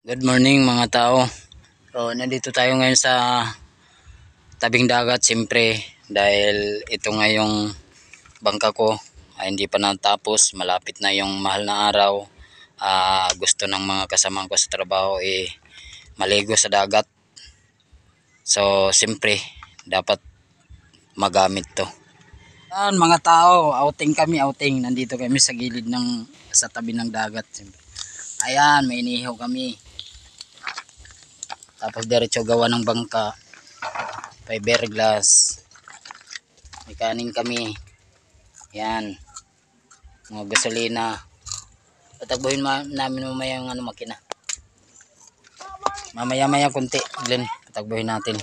Good morning mga tao. So nandito tayo ngayon sa tabing dagat siyempre dahil ito nga yung bangka ko ay hindi pa natapos, malapit na yung mahal na araw. Gusto ng mga kasama ko sa trabaho maligo sa dagat. So siyempre dapat magamit to. Yan mga tao, outing. Nandito kami sa gilid sa tabi ng dagat. Ayan, may inihaw kami. Tapos diretso gawa ng bangka, fiberglass, may kanin kami, yan, mga gasolina. Patakbuhin namin mamaya yung makina, mamaya kunti Glenn, patakbuhin natin,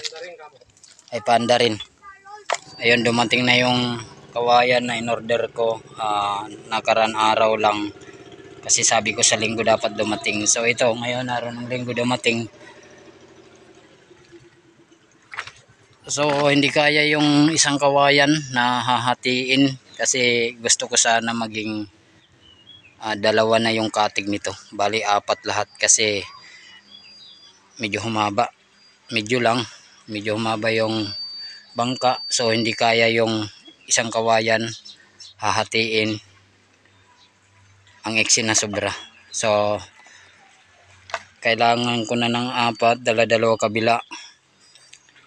ay paanda rin. Ayun, dumating na yung kawayan na in order ko, nakaraan araw lang kasi sabi ko sa linggo dapat dumating. So ito, ngayon araw ng linggo dumating. So hindi kaya yung isang kawayan na hahatiin kasi gusto ko sana maging dalawa na yung katig nito. Bali apat lahat kasi medyo humaba. Medyo humaba yung bangka. So hindi kaya yung isang kawayan hahatiin ang iksi na sobra. So kailangan ko na ng apat, dala-dalawa kabila.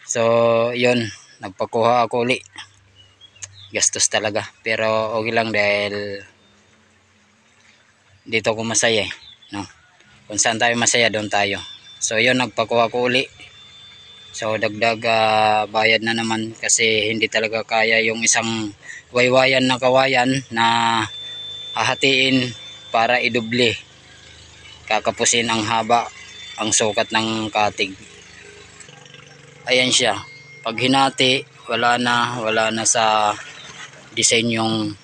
So yun, nagpakuha ako uli. Gastos talaga, pero okay lang dahil dito ko masaya no? Kung saan tayo masaya doon tayo. So yun, nagpakuha ko uli. So dagdag bayad na naman kasi hindi talaga kaya yung isang waywayan na kawayan na hahatiin para idoble. Kakapusin ang haba, ang sukat ng katig. Ayan siya, pag hinati wala na sa design yung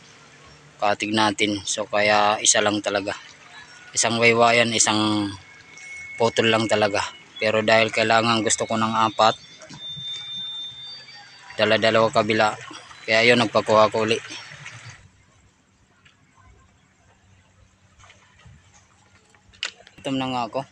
katig natin. So kaya isa lang talaga, isang waywayan, isang putol lang talaga. Pero dahil kailangan gusto ko ng apat, dala-dalawa kabila, kaya yun, nagpakuha ko uli. Itom na nga ako.